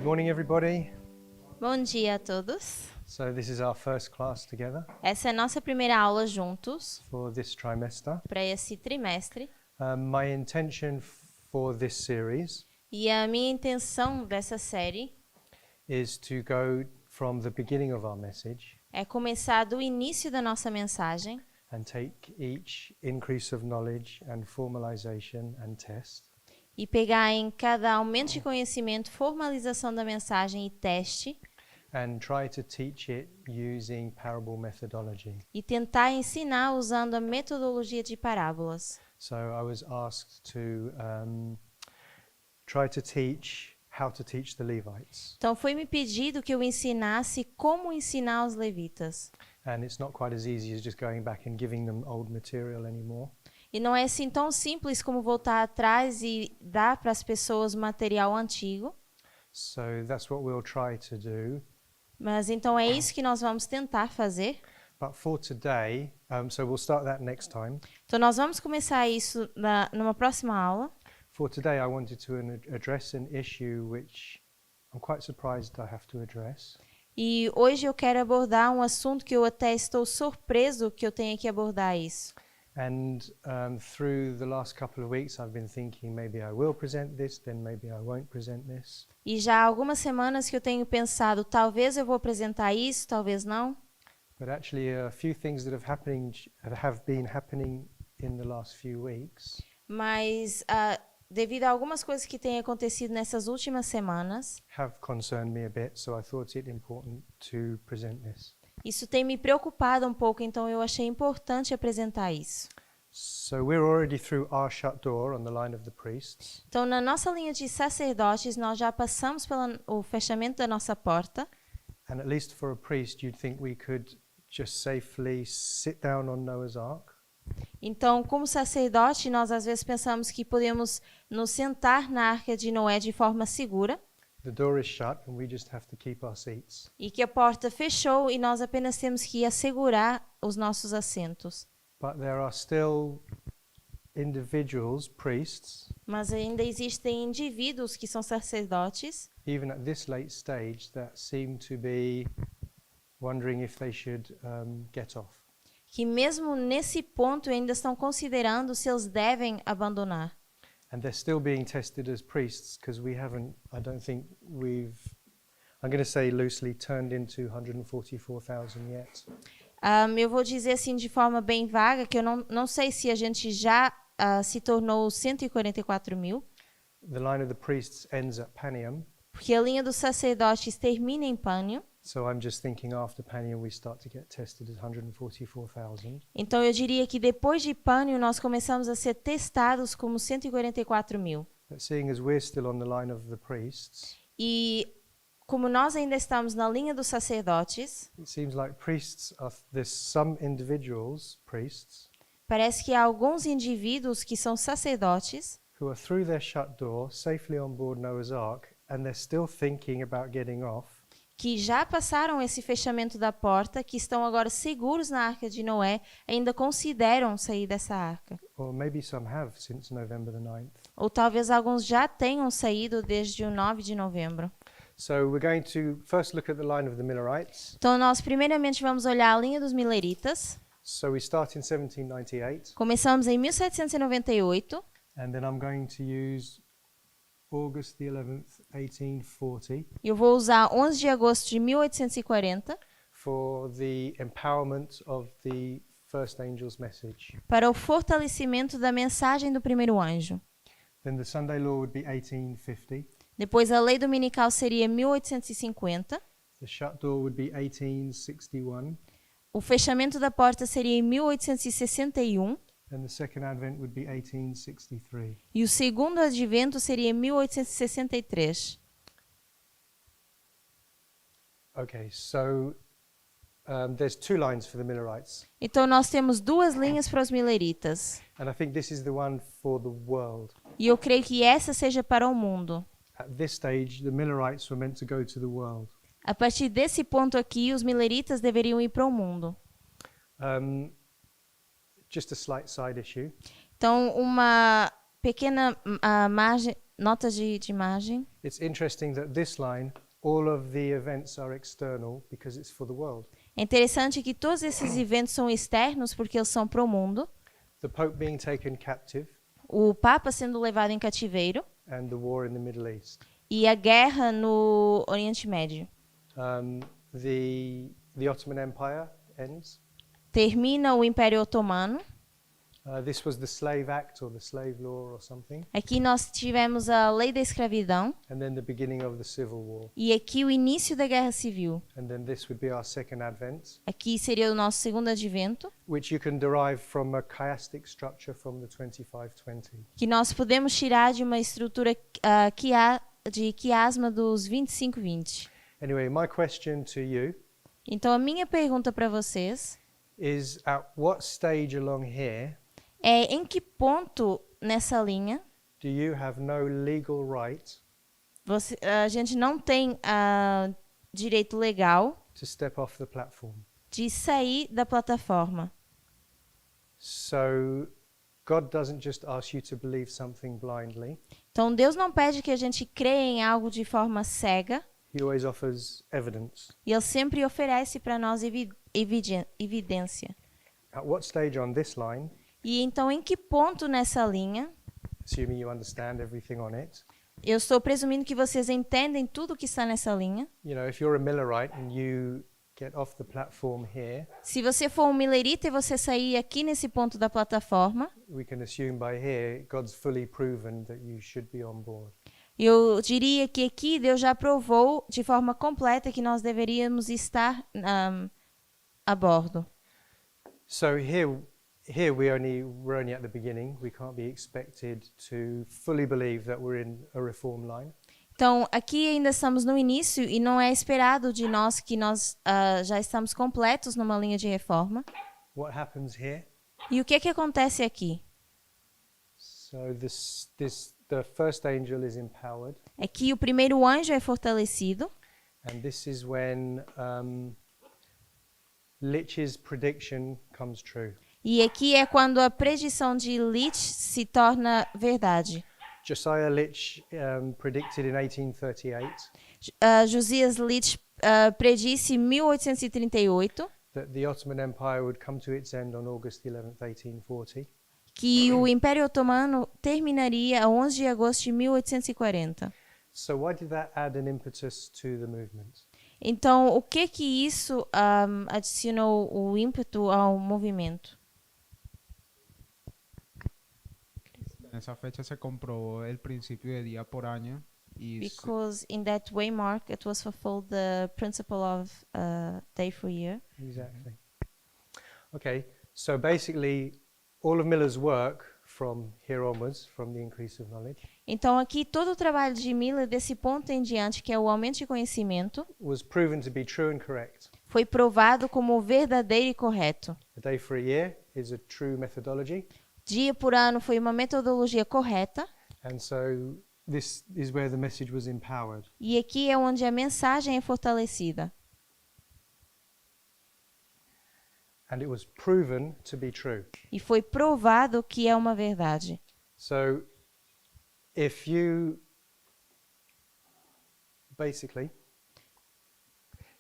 morning, everybody. Bom dia a todos. So this is our first class together Essa é a nossa primeira aula juntos for this trimester. para esse trimestre. My intention for this series E a minha intenção dessa série is to go from the beginning of our message é começar do início da nossa mensagem and take each increase of knowledge and formalization and test e pegar em cada aumento de conhecimento, formalização da mensagem e teste and try to teach it using parable methodology. e tentar ensinar usando a metodologia de parábolas. So I was asked to try to teach how to teach the Levites. Então foi me pedido que eu ensinasse como ensinar os levitas. And it's not quite as easy as just going back and giving them old material anymore. E não é assim tão simples como voltar atrás e dar para as pessoas material antigo. So that's what we'll try to do. Mas então é isso que nós vamos tentar fazer. But for today, so we'll start that next time. Então nós vamos começar isso numa próxima aula. For today, I wanted to address an issue which I'm quite surprised I have to address. E hoje eu quero abordar um assunto que eu até estou surpreso que eu tenha que abordar isso. And through the last couple of weeks, I've been thinking maybe I will present this, then maybe I won't present this. E já há algumas semanas que eu tenho pensado, talvez eu vou apresentar isso, talvez não. But actually, a few things that have been happening in the last few weeks Mas devido a algumas coisas que têm acontecido nessas últimas semanas, have concerned me a bit, so I thought it important to present this. isso tem me preocupado um pouco, então eu achei importante apresentar isso. So we're already through our shut door on the line of the priests. Então, na nossa linha de sacerdotes, nós já passamos pelo fechamento da nossa porta. And at least for a priest, you'd think we could just safely sit down on Noah's Ark Então, como sacerdote, nós às vezes pensamos que podemos nos sentar na arca de Noé de forma segura the door is shut and we just have to keep our seats. e que a porta fechou e nós apenas temos que assegurar os nossos assentos. But there are still individuals, priests, Mas ainda existem indivíduos que são sacerdotes, even at this late stage, that seem to be wondering if they should get off. que mesmo nesse ponto ainda estão considerando se eles devem abandonar. And they're still being tested as priests because I don't think I'm going to say loosely, turned into 144,000 yet. Eu vou dizer assim de forma bem vaga que eu não sei se a gente já se tornou 144 mil, The line of the priests ends at Panium. porque a linha dos sacerdotes termina em Pânio. So I'm just thinking after Panium we start to get tested as 144,000. Então eu diria que depois de Pânio nós começamos a ser testados como 144 mil. But seeing as we're still on the line of the priests, E como nós ainda estamos na linha dos sacerdotes, it seems like there's some individuals, priests, parece que há alguns indivíduos que são sacerdotes who are through their shut door, safely on board Noah's Ark, and they're still thinking about getting off. que já passaram esse fechamento da porta, que estão agora seguros na arca de Noé, ainda consideram sair dessa arca. Or maybe some have since November the 9th. Ou talvez alguns já tenham saído desde o 9 de novembro. So we're going to first look at the line of the Millerites. Então nós primeiramente vamos olhar a linha dos mileritas. So we start in 1798, Começamos em 1798. and then I'm going to use August the 11th, 1840, Eu vou usar 11 de agosto de 1840 for the empowerment of the first angel's message. para o fortalecimento da mensagem do primeiro anjo. Then the Sunday law would be 1850. Depois a lei dominical seria 1850. The shut door would be 1861. O fechamento da porta seria em 1861. And the second advent would be 1863. E o segundo advento seria em 1863. Okay, so there's two lines for the Millerites. Então nós temos duas linhas para os mileritas. And I think this is the one for the world. E eu creio que essa seja para o mundo. At this stage, the Millerites were meant to go to the world. A partir desse ponto aqui, os mileritas deveriam ir para o mundo. Just a slight side issue. Então, uma pequena nota de imagem. It's interesting that this line, all of the events are external because it's for the world. É interessante que todos esses eventos são externos porque eles são para o mundo. The Pope being taken captive O Papa sendo levado em cativeiro and the war in the Middle East. e a guerra no Oriente Médio. The Ottoman Empire ends. Termina o Império Otomano. This was the Slave Act or the Slave Law or something. Aqui nós tivemos a Lei da Escravidão And then the beginning of the Civil War. e aqui o início da Guerra Civil. And then this would be our second Advent, Aqui seria o nosso segundo advento, which you can derive from a chiastic structure from the 2520. que nós podemos tirar de uma estrutura de quiasma dos 25-20. Anyway, my question to you Então a minha pergunta para vocês is, at what stage along here é em que ponto nessa linha do you have no legal right a gente não tem direito legal to step off the platform? de sair da plataforma. So God doesn't just ask you to believe something blindly. Então Deus não pede que a gente creia em algo de forma cega, He always offers evidence. e Ele sempre oferece para nós evidência. At what stage on this line, E então em que ponto nessa linha, assuming you understand everything on it, eu estou presumindo que vocês entendem tudo que está nessa linha. you know, if you're a Millerite and you get off the platform here, Se você for um milerita e você sair aqui nesse ponto da plataforma, we can assume by here God's fully proven that you should be on board. eu diria que aqui Deus já provou de forma completa que nós deveríamos estar a bordo. So here we're only at the beginning. We can't be expected to fully believe that we're in a reform line. Então, aqui ainda estamos no início e não é esperado de nós que nós já estamos completos numa linha de reforma. What happens here? E o que acontece aqui? So the first angel is empowered, É que o primeiro anjo é fortalecido. and this is when Lich's prediction comes true. E aqui é quando a predição de Lich se torna verdade. Josiah Lich predicted in 1838 Josias Lich predisse em 1838 that the Ottoman Empire would come to its end on August 11th, 1840. que o Império Otomano terminaria a 11 de agosto de 1840. So why did that add an impetus to the movement? Então, o que isso adicionou o ímpeto ao movimento? En esa fecha se comprobó el principio de día por año y Because in that waymark it was fulfilled the principle of day for year. Exactly. Okay, so basically all of Miller's work from here onwards, from the increase of knowledge, Então aqui todo o trabalho de Miller desse ponto em diante, que é o aumento de conhecimento, was proven to be true and correct. foi provado como verdadeiro e correto. A day for a year is a true methodology, Dia por ano foi uma metodologia correta, and so this is where the message was empowered. e aqui é onde a mensagem é fortalecida. And it was proven to be true. E foi provado que é uma verdade. So if you basically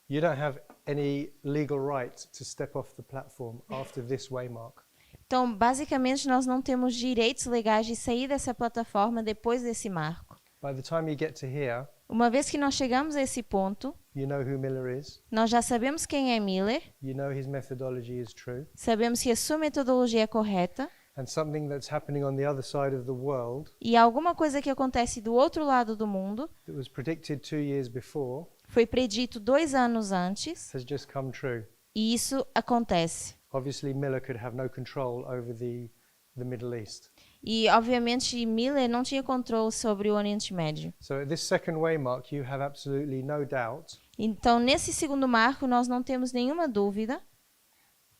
you don't have any legal right to step off the platform after this waymark. Então, basicamente, nós não temos direitos legais de sair dessa plataforma depois desse marco. By the time you get to here, Uma vez que nós chegamos a esse ponto, you know who Miller is, nós já sabemos quem é Miller, you know his methodology is true, sabemos que a sua metodologia é correta, and something that's happening on the other side of the world e alguma coisa que acontece do outro lado do mundo that was predicted 2 years before foi predito 2 anos antes, has just come true. e isso acontece. Obviously, Miller could have no control over the Middle East. E, obviamente, Miller não tinha controle sobre o Oriente Médio. So at this second waymark, you have absolutely no doubt Então, nesse segundo marco, nós não temos nenhuma dúvida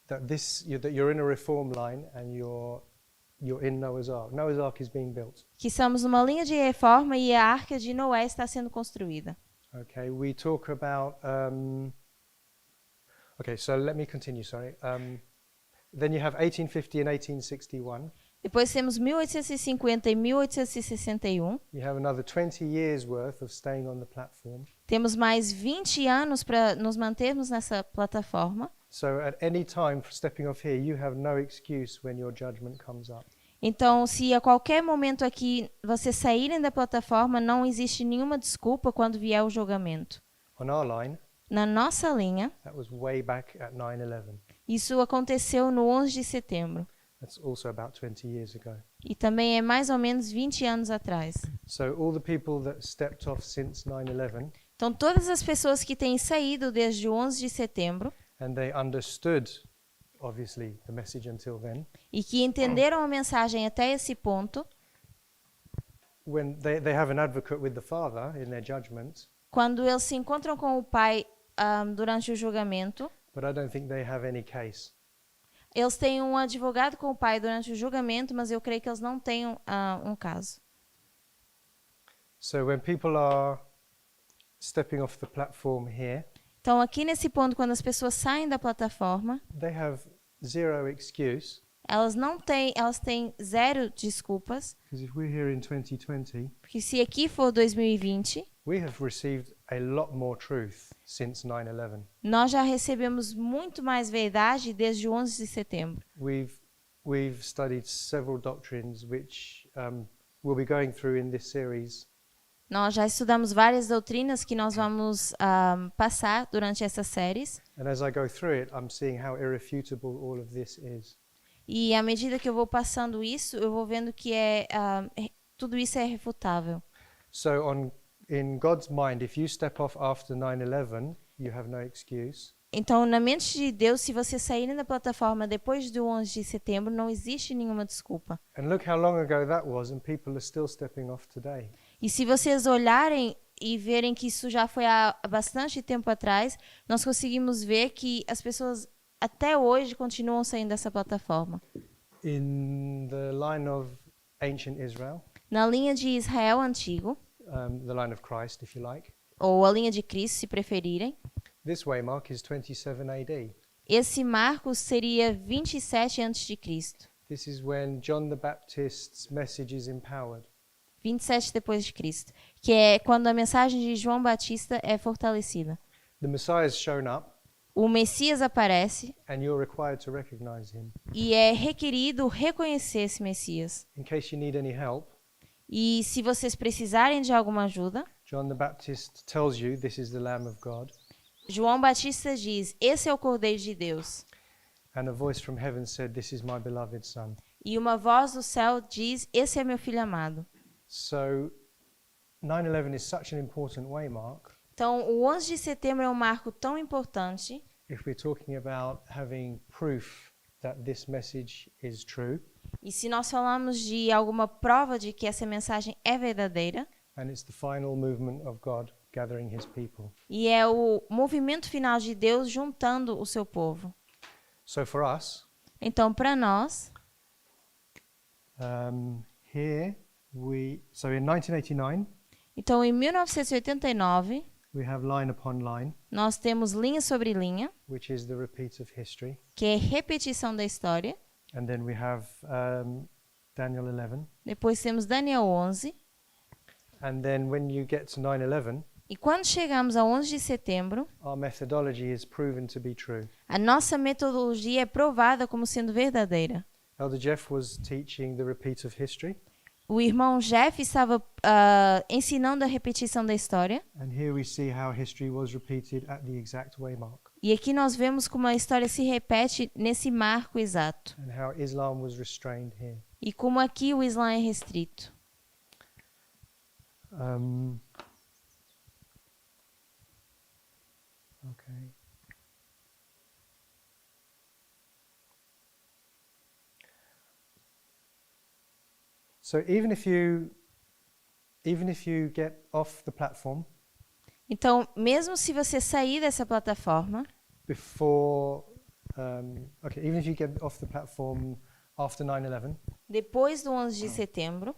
that you're in a reform line and you're in Noah's Ark. Noah's Ark is being built. que estamos numa linha de reforma e a Arca de Noé está sendo construída. Okay, we talk about. Okay, so let me continue. Sorry. Then you have 1850 and 1861. Depois temos 1850 e 1861. You have another 20 years worth of staying on the platform. Temos mais 20 anos para nos mantermos nessa plataforma. So at any time for stepping off here, you have no excuse when your judgment comes up. Então, se a qualquer momento aqui vocês saírem da plataforma, não existe nenhuma desculpa quando vier o julgamento. On our line, Na nossa linha, that was way back at 9/11. isso aconteceu no 11 de setembro. That's also about 20 years ago. E também é mais ou menos 20 anos atrás. So all the people that stepped off since 9/11 Então, todas as pessoas que têm saído desde o 11 de setembro and they understood, obviously, the message until then, e que entenderam a mensagem até esse ponto, when they have an advocate with the Father in their judgment, quando eles se encontram com o Pai durante o julgamento, but I don't think they have any case. eles têm um advogado com o Pai durante o julgamento, mas eu creio que eles não têm um caso. So when people are stepping off the platform here, Então, aqui nesse ponto, quando as pessoas saem da plataforma, they have zero excuse, elas têm zero desculpas, because if we're here in 2020, porque se aqui for 2020, we have received a lot more truth since 9/11. nós já recebemos muito mais verdade desde o 11 de setembro. We've studied several doctrines which we'll be going through in this series. Nós já estudamos várias doutrinas que nós vamos passar durante essas séries. And as I go through it, I'm seeing how irrefutable all of this is. E à medida que eu vou passando isso, eu vou vendo que tudo isso é refutável. So in God's mind, if you step off after 9/11, you have no excuse. Então, na mente de Deus, se você saírem da plataforma depois do 11 de setembro, não existe nenhuma desculpa. And look how long ago that was, and people are still stepping off today. E se vocês olharem e verem que isso já foi há bastante tempo atrás, nós conseguimos ver que as pessoas até hoje continuam saindo dessa plataforma. In the line of ancient Israel, Na linha de Israel antigo, the line of Christ, if you like, ou a linha de Cristo, se preferirem, this waymark is 27 AD. esse marco seria 27 a.C., This is when John the Baptist's message is empowered. 27 depois de Cristo, que é quando a mensagem de João Batista é fortalecida. The Messiah is shown up, O Messias aparece and you're required to recognize him. e é requerido reconhecer esse Messias. In case you need any help, E se vocês precisarem de alguma ajuda, John the Baptist tells you this is the Lamb of God, João Batista diz: esse é o Cordeiro de Deus. and a voice from heaven said, "This is my beloved Son." E uma voz do céu diz: esse é meu filho amado. So 9/11 is such an important waymark. Então, o 11 de setembro é um marco tão importante. If we're talking about having proof that this message is true, E se nós falamos de alguma prova de que essa mensagem é verdadeira, and it's the final movement of God gathering his people. e é o movimento final de Deus juntando o seu povo. So for us, Então, para nós, here so in 1989, então em 1989, we have line upon line, nós temos linha sobre linha, which is the repeat of history. que é repetição da história. And then we have Daniel 11. Depois temos Daniel 11. And then when you get to 9/11, E quando chegamos a 11 de setembro, our methodology is proven to be true. a nossa metodologia é provada como sendo verdadeira. Elder Jeff was teaching the repeat of history. O irmão Jeff estava ensinando a repetição da história. And here we see how history was repeated at the exact waymark. E aqui nós vemos como a história se repete nesse marco exato. And how Islam was restrained here. E como aqui o Islã é restrito. Okay. So even if you get off the platform Então, mesmo se você sair dessa plataforma, before, even if you get off the platform after 9/11, depois do 11 de setembro,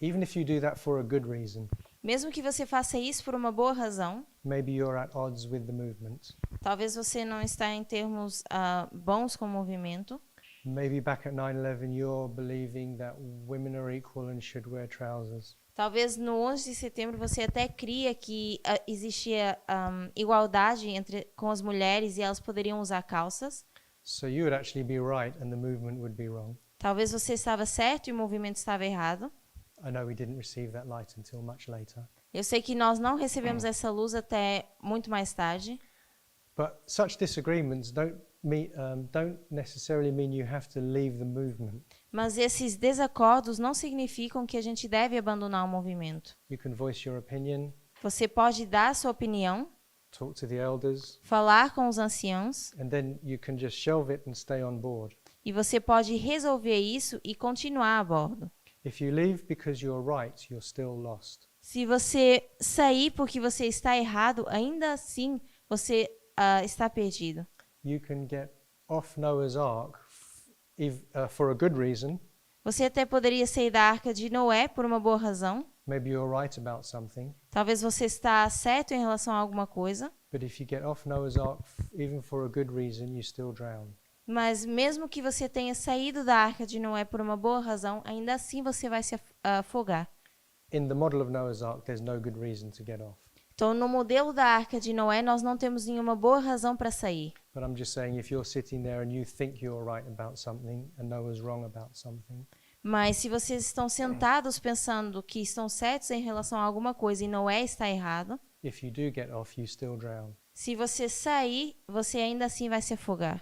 even if you do that for a good reason, mesmo que você faça isso por uma boa razão, maybe you're at odds with the movement. talvez você não está em termos bons com o movimento, Maybe back at 9/11 you're believing that women are equal and should wear trousers. Talvez no 11 de setembro você até cria que existia igualdade com as mulheres e elas poderiam usar calças. So you would actually be right and the movement would be wrong. Talvez você estava certo e o movimento estava errado. I know we didn't receive that light until much later. Eu sei que nós não recebemos essa luz até muito mais tarde. But such disagreements don't necessarily mean you have to leave the movement. Mas esses desacordos não significam que a gente deve abandonar o movimento. You can voice your opinion, Você pode dar a sua opinião, talk to the elders, falar com os anciãos, and then you can just shelve it and stay on board. e você pode resolver isso e continuar a bordo. If you leave because you're right, you're still lost. Se você sair porque você está errado, ainda assim você está perdido. You can get off Noah's Ark for a good reason. Você até poderia sair da arca de Noé por uma boa razão. Maybe you're right about something. Talvez você está certo em relação a alguma coisa. But if you get off Noah's Ark, even for a good reason, you still drown. Mas mesmo que você tenha saído da arca de Noé por uma boa razão, ainda assim você vai se afogar. In the model of Noah's Ark, there's no good reason to get off. Então, no modelo da arca de Noé, nós não temos nenhuma boa razão para sair. But I'm just saying, if you're sitting there and you think you're right about something and Noah's wrong about something, Mas se vocês estão sentados pensando que estão certos em relação a alguma coisa e Noé está errado, if you do get off, you still drown. se você sair, você ainda assim vai se afogar.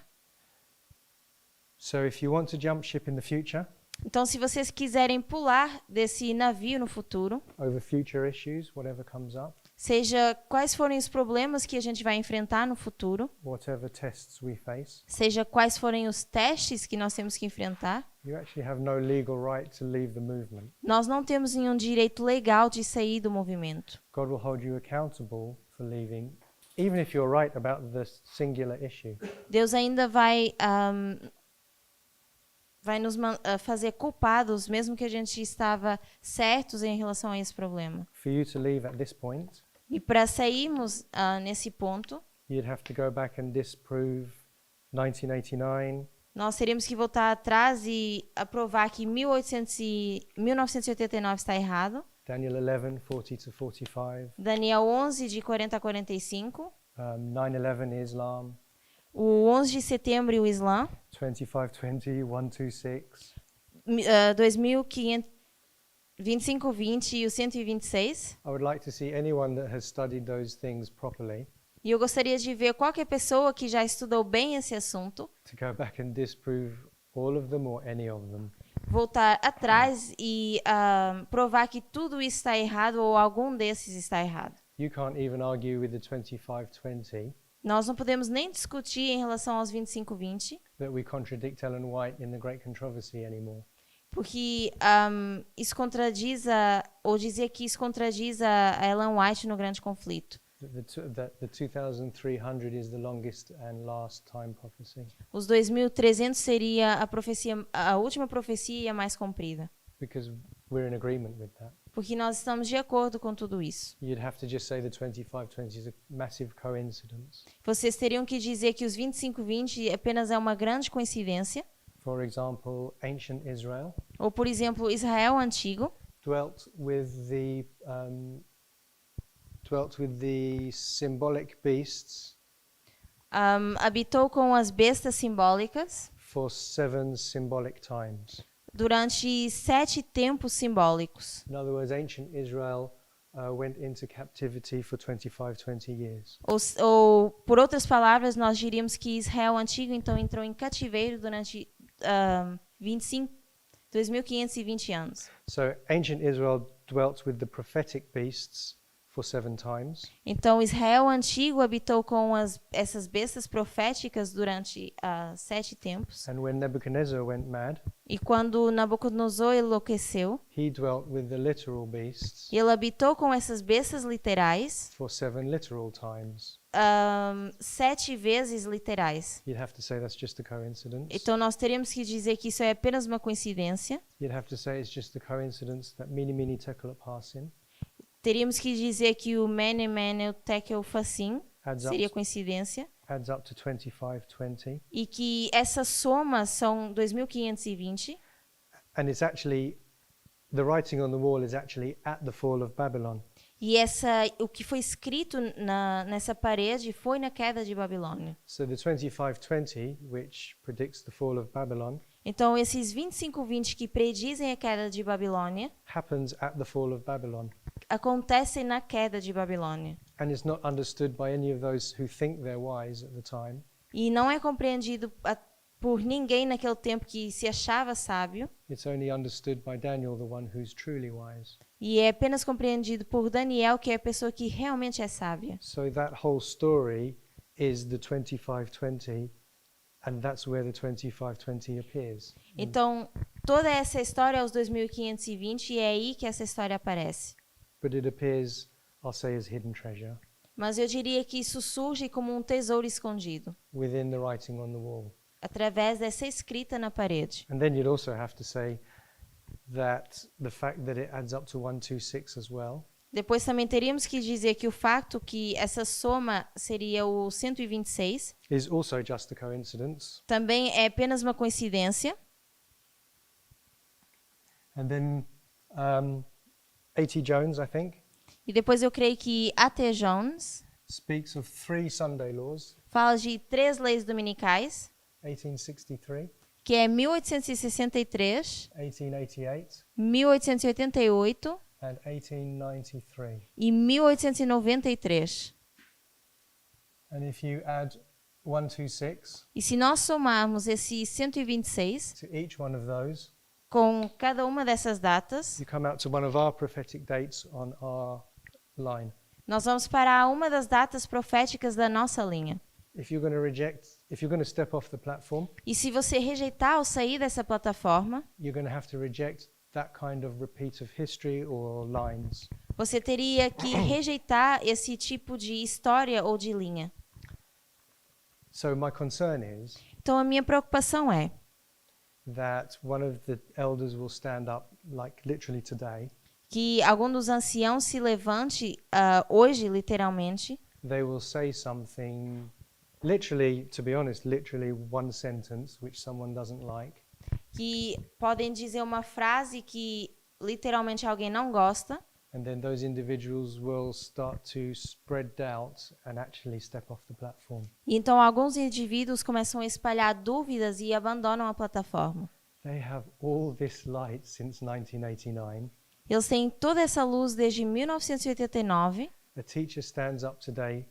So if you want to jump ship in the future Então, se vocês quiserem pular desse navio no futuro, over future issues, whatever comes up, seja quais forem os problemas que a gente vai enfrentar no futuro, whatever tests we face, seja quais forem os testes que nós temos que enfrentar, you actually have no legal right to leave the movement. nós não temos nenhum direito legal de sair do movimento. God will hold you accountable for leaving, even if you're right about the singular issue. Deus ainda vai nos fazer culpados, mesmo que a gente estava certos em relação a esse problema. For you to leave at this point, E para sairmos nesse ponto, you'd have to go back and disprove 1989, nós teríamos que voltar atrás e aprovar que 1989 está errado. Daniel 11, 40 to 45, Daniel 11, de 40 a 45. 9/11 Islam, O 11 de setembro e o Islã. 2520, 126, 2520 e o 126. I would like to see anyone that has studied those things properly E eu gostaria de ver qualquer pessoa que já estudou bem esse assunto to go back and disprove all of them or any of them. voltar atrás e provar que tudo isso está errado ou algum desses está errado. You can't even argue with the 2520 Nós não podemos nem discutir em relação aos 2520, that we contradict Ellen White in the Great Controversy anymore. porque isso contradiz ou dizer que isso contradiz a Ellen White no Grande Conflito. That the 2300 is the longest and last time prophecy, Os 2300 seria a última profecia e a mais comprida, because we're in agreement with that. porque nós estamos de acordo com tudo isso. You'd have to just say the 2520 is a massive coincidence. Vocês teriam que dizer que os 2520 apenas é uma grande coincidência, For example, ancient Israel ou por exemplo, Israel antigo dwelt with the symbolic beasts habitou com as bestas simbólicas for 7 symbolic times. durante 7 tempos simbólicos. In other words, ancient Israel went into captivity for 2520 years. Ou, por outras palavras, nós diríamos que Israel antigo então entrou em cativeiro durante 2520 anos. So ancient Israel dwelt with the prophetic beasts for 7 times. Então Israel antigo habitou com essas bestas proféticas durante 7 tempos. And when Nebuchadnezzar went mad, E quando Nabucodonosor enlouqueceu, he dwelt with the literal beasts ele habitou com essas bestas literais for 7 literal times. 7 vezes literais. You'd have to say that's just a coincidence. Então nós teríamos que dizer que isso é apenas uma coincidência. You'd have to say it's just a coincidence that Mene Mene Tekel Upharsin Teríamos que dizer que o Mene Mene Tekel Upharsin adds seria coincidência. adds up to 2520. e que essa soma são 2520. And it's actually, the writing on the wall is actually at the fall of Babylon. E o que foi escrito nessa parede foi na queda de Babilônia. So the 2520, which predicts the fall of Babylon, Então, esses 2520 que predizem a queda de Babilônia happens at the fall of Babylon. acontecem na queda de Babilônia. And it's not understood by any of those who think they're wise at the time. E não é compreendido por ninguém naquele tempo que se achava sábio. It's only understood by Daniel, the one who's truly wise. E é apenas compreendido por Daniel, que é a pessoa que realmente é sábia. So that whole story is the 2520, and that's where the 2520 appears. Então, toda essa história é os 2520 e é aí que essa história aparece. But it appears, I'll say, as hidden treasure Mas eu diria que isso surge como um tesouro escondido, within the writing on the wall. através dessa escrita na parede. And then you'd also have to say that the fact that it adds up to 126 as well Depois também teríamos que dizer que o fato que essa soma seria o 126 is also just a coincidence. também é apenas uma coincidência. And then A.T. Jones, I think, E depois eu creio que A.T. Jones speaks of 3 Sunday laws, fala de 3 leis dominicais, 1863, que é 1863, 1888, 1888 and 1893. e 1893. And if you add 126 E se nós somarmos esse 126 to each one of those, com cada uma dessas datas, you come out to one of our prophetic dates on our line. nós vamos para uma das datas proféticas da nossa linha. If you're going to step off the platform, E se você rejeitar ou sair dessa plataforma, you're going to have to reject that kind of repeat of history or lines. você teria que rejeitar esse tipo de história ou de linha. So my concern is Então a minha preocupação é that one of the elders will stand up, like literally today. que algum dos anciãos se levante hoje, literalmente, They will say something, literally, to be honest, literally one sentence which someone doesn't like, que podem dizer uma frase que literalmente alguém não gosta, and then those individuals will start to spread doubt and actually step off the platform. e então alguns indivíduos começam a espalhar dúvidas e abandonam a plataforma. They have all this light since 1989. Eles têm toda essa luz desde 1989. A teacher stands up today,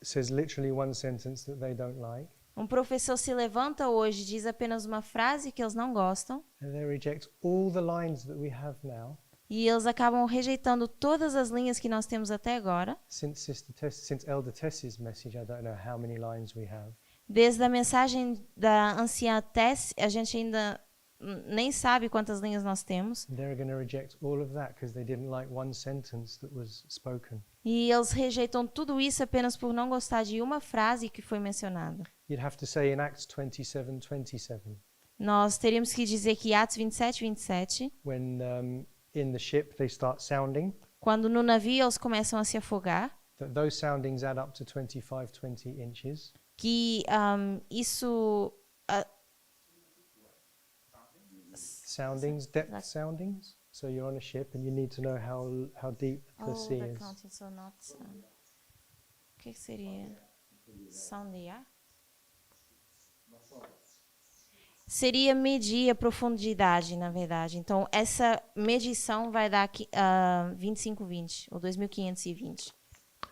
says literally one sentence that they don't like, Um professor se levanta hoje e diz apenas uma frase que eles não gostam, and they reject all the lines that we have now. e eles acabam rejeitando todas as linhas que nós temos até agora. Since Elder Tess's message, I don't know how many lines we have. Desde a mensagem da anciã Tess, a gente ainda nem sabe quantas linhas nós temos. They're going to reject all of that because they didn't like one sentence that was spoken. E eles rejeitam tudo isso apenas por não gostar de uma frase que foi mencionada. You'd have to say in Acts 27:27, Nós teríamos que dizer que Atos 27, when in the ship they start sounding, quando no navio eles começam a se afogar, that those soundings add up to 20 inches. que isso Soundings, depth soundings. So you're on a ship and you need to know how deep the sea is. O que seria? Sondear? Seria medir a profundidade, na verdade. Então, essa medição vai dar 2520, ou 2520.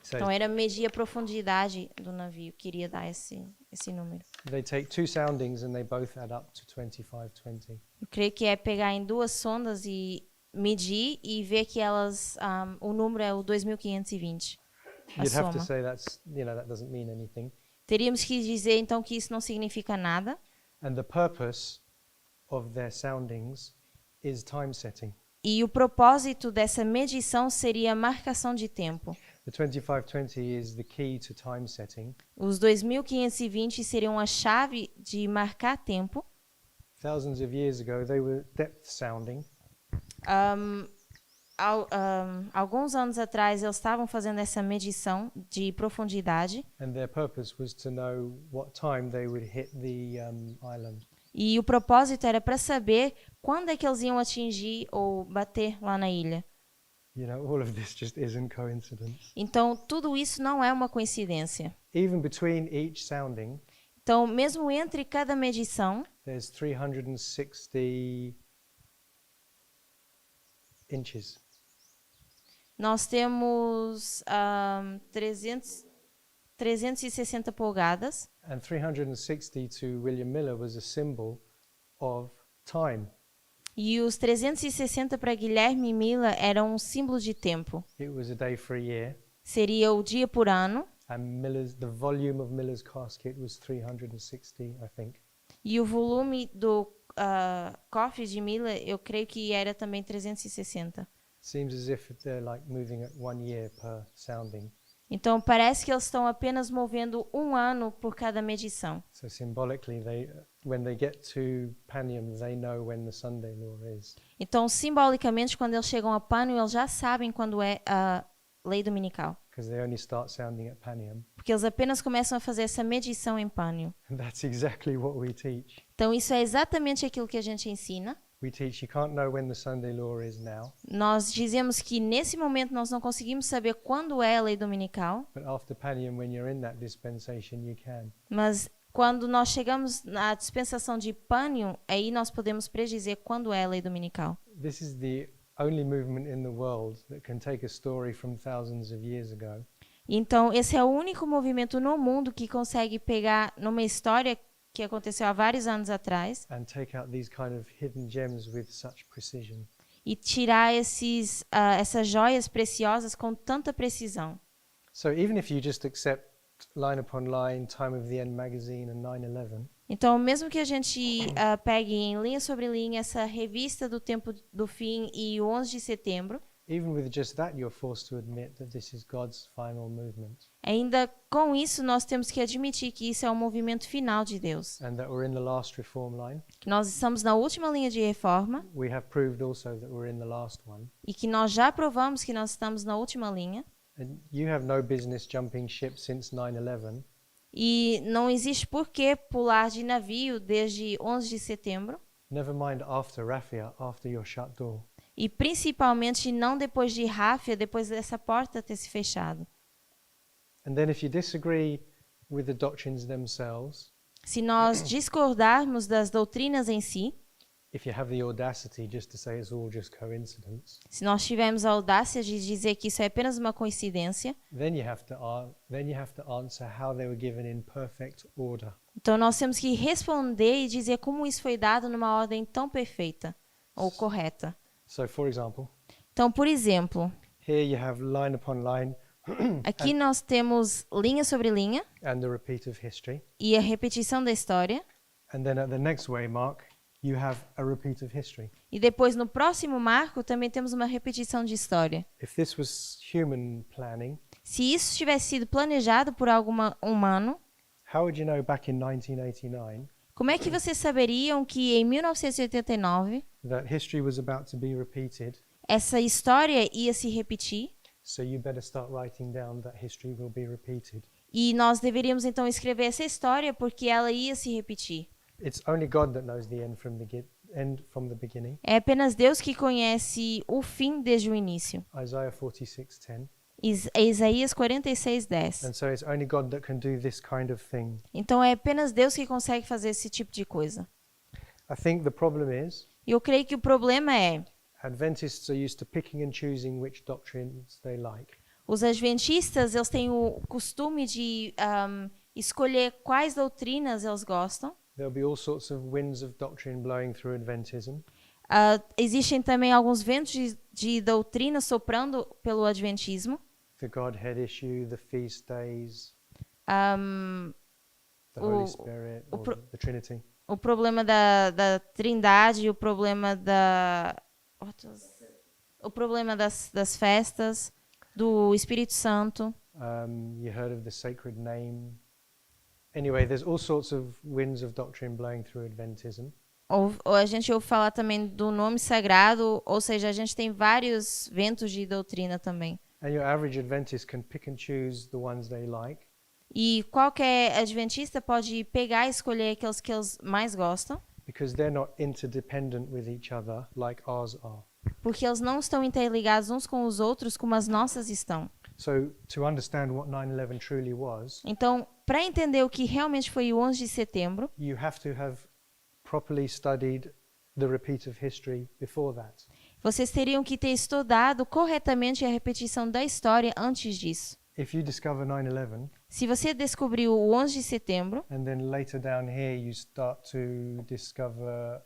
So Então, era medir a profundidade do navio, queria dar esse número. they take 2 soundings and they both add up to 2520. Eu creio que é pegar em 2 sondas e medir e ver que elas, o número é o 2520. A You'd have to soma. say that doesn't mean anything. Teríamos que dizer, então, que isso não significa nada. And the purpose of their soundings is time setting. E o propósito dessa medição seria a marcação de tempo. The 2520 is the key to time setting. Os 2520 seriam a chave de marcar tempo. Thousands of years ago, they were depth sounding. alguns anos atrás eles estavam fazendo essa medição de profundidade and their purpose was to know what time they would hit the island. e o propósito era para saber quando é que eles iam atingir ou bater lá na ilha. You know, all of this just isn't coincidence. Então, tudo isso não é uma coincidência. Even between each sounding, Então, mesmo entre cada medição, there's 360 inches. nós temos 360 polegadas. And 360 to William Miller was a symbol of time. E os 360 para Guilherme Miller eram um símbolo de tempo. It was a day for a year. Seria o dia por ano. And the volume of Miller's casket was 360, I think. E o volume do cofre de Miller, eu creio que era também 360. Seems as if they're like moving at 1 year per sounding. Então, parece que eles estão apenas movendo um ano por cada medição. So symbolically, when they get to Panium, they know when the Sunday law is. Então, simbolicamente, quando eles chegam a Pânio, eles já sabem quando é a lei dominical. Because they only start sounding at Panium. Porque eles apenas começam a fazer essa medição em Pânio. And that's exactly what we teach. Então, isso é exatamente aquilo que a gente ensina. We teach you can't know when the Sunday law is now, Nós dizemos que nesse momento nós não conseguimos saber quando é a lei dominical, but after Panium, when you're in that dispensation, you can. mas quando nós chegamos na dispensação de Pânio, aí nós podemos predizer quando é a lei dominical. This is the only movement in the world that can take a story from thousands of years ago Então, esse é o único movimento no mundo que consegue pegar numa história que aconteceu há vários anos atrás and take out these kind of hidden gems with such precision. e tirar essas joias preciosas com tanta precisão. So even if you just accept line upon line, Time of the End magazine and 9/11, Então, mesmo que a gente pegue em linha sobre linha essa revista do Tempo do Fim e o 11 de setembro, even with just that, you're forced to admit that this is God's final movement ainda com isso nós temos que admitir que isso é o movimento final de Deus. and that we're in the last reform line. Que nós estamos na última linha de reforma We have proved also that we're in the last one. e que nós já provamos que nós estamos na última linha. And you have no business jumping ship since 9/11 E não existe por que pular de navio desde 11 de setembro. Never mind after Raphia, after your shut door. E principalmente não depois de Ráfia, depois dessa porta ter se fechado. And then if you disagree with the doctrines themselves, Se nós discordarmos das doutrinas em si, if you have the audacity just to say it's all just coincidence, se nós tivermos a audácia de dizer que isso é apenas uma coincidência, then you have to answer how they were given in perfect order. então nós temos que responder e dizer como isso foi dado numa ordem tão perfeita ou correta. So for example, Então, por exemplo, here you have line upon line aqui nós temos linha sobre linha and the repeat of history. e a repetição da história. And then at the next waymark, you have a repeat of history. E depois, no próximo marco, também temos uma repetição de história. If this was human planning, Se isso tivesse sido planejado por algum humano, how would you know back in 1989 como é que vocês saberiam que em 1989 that history was about to be repeated? essa história ia se repetir? So you better start writing down that history will be repeated. E nós deveríamos então escrever essa história porque ela ia se repetir. It's only God that knows the end from the beginning. É apenas Deus que conhece o fim desde o início. Isaiah 46:10. Isaías 46:10. And so it's only God that can do this kind of thing. Então é apenas Deus que consegue fazer esse tipo de coisa. I think the problem is E eu creio que o problema é Adventists are used to picking and choosing which doctrines they like. os adventistas, eles têm o costume de escolher quais doutrinas eles gostam. There'll be all sorts of winds of doctrine blowing through Adventism. Existem também alguns ventos de doutrina soprando pelo adventismo. The Godhead issue, the feast days, Um, the Holy o- Spirit, o or pro- the Trinity. o problema da trindade, o problema o problema das festas, do Espírito Santo. You heard of the sacred name. Anyway, there's all sorts of winds of doctrine blowing through Adventism. ou a gente ouve falar também do nome sagrado, ou seja, a gente tem vários ventos de doutrina também. And your average Adventist can pick and choose the ones they like. E qualquer adventista pode pegar e escolher aqueles que eles mais gostam, Because they're not interdependent with each other like ours are. porque eles não estão interligados uns com os outros como as nossas estão. So to understand what 9/11 truly was, Então, para entender o que realmente foi o 11 de setembro, you have to have properly studied the repeat of history before that. vocês teriam que ter estudado corretamente a repetição da história antes disso. If you discover 9/11 Se você descobriu o 11 de setembro, and then later down here you start to discover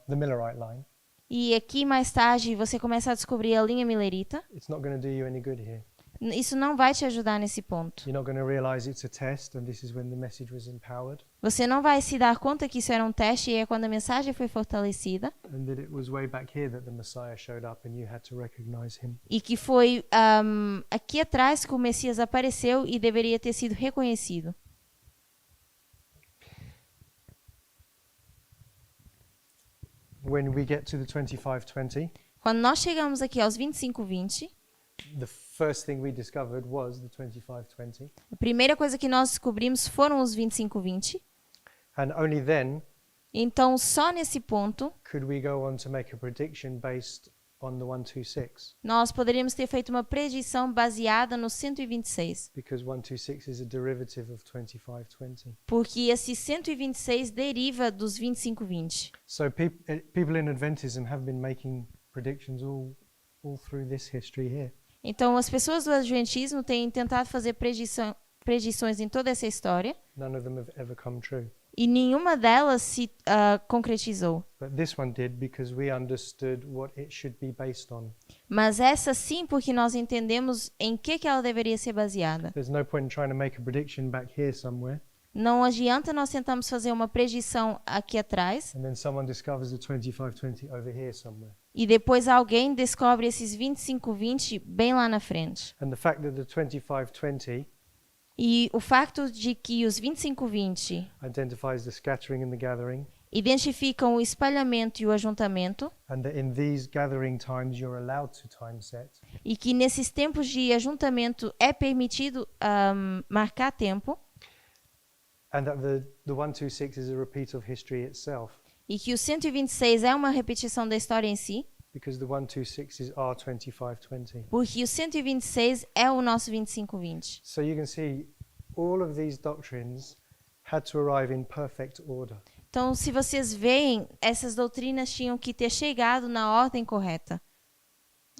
the Millerite line, e aqui mais tarde você começa a descobrir a linha millerita, it's not going to do you any good here. isso não vai te ajudar nesse ponto. You're not going to realize it's a test and this is when the message was empowered Você não vai se dar conta que isso era um teste e é quando a mensagem foi fortalecida and that it was way back here that the Messiah showed up and you had to recognize him. e que foi aqui atrás que o Messias apareceu e deveria ter sido reconhecido. When we get to the 2520, Quando nós chegamos aqui aos 25:20, the first thing we discovered was the 2520. a primeira coisa que nós descobrimos foram os 25:20. And only then Então, só nesse ponto, could we go on to make a prediction based on the 126, nós poderíamos ter feito uma predição baseada no 126, because 126 is a derivative of 2520. porque esse 126 deriva dos 25:20. So people in Adventism have been making predictions all through this history here. Então, as pessoas do Adventismo têm tentado fazer predições em toda essa história None of them have ever come true. e nenhuma delas se concretizou. But this one did because we understood what it should be based on. Mas essa sim, porque nós entendemos em que ela deveria ser baseada. There's no point in trying to make a prediction back here somewhere Não adianta nós tentarmos fazer uma predição aqui atrás and then someone discovers the 2520 over here somewhere. e depois alguém descobre esses 25:20 bem lá na frente. And the fact that the 2520 E o fato de que os 25:20 identifies the scattering and the gathering, identificam o espalhamento e o ajuntamento, and that in these gathering times you're allowed to time set, e que nesses tempos de ajuntamento é permitido marcar tempo, and that the 126 is a repeat of history itself, e que o 126 é uma repetição da história em si, because the 126 is our 2520. porque o 126 é o nosso 25:20. So you can see all of these doctrines had to arrive in perfect order. Então, se vocês veem, essas doutrinas tinham que ter chegado na ordem correta,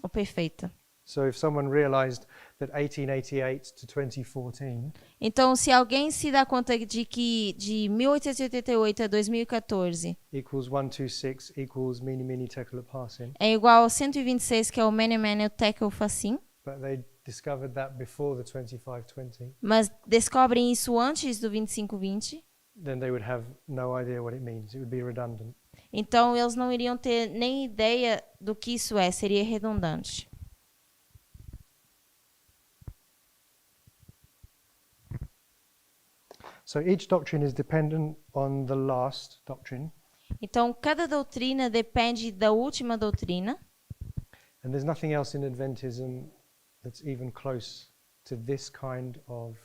ou perfeita. So if someone realized that 1888 to 2014 Então, se alguém se dá conta de que de 1888 a 2014 equals 126 equals Mene Mene Tekel Upharsin, é igual ao 126, que é o Mene Mene Tekel Upharsin, but they discovered that before the 2520, mas descobrem isso antes do 25:20, then they would have no idea what it means. It would be redundant. então eles não iriam ter nem ideia do que isso é, seria redundante. So each doctrine is dependent on the last doctrine, Então, cada doutrina depende da última doutrina, and there's nothing else in Adventism that's even close to this kind of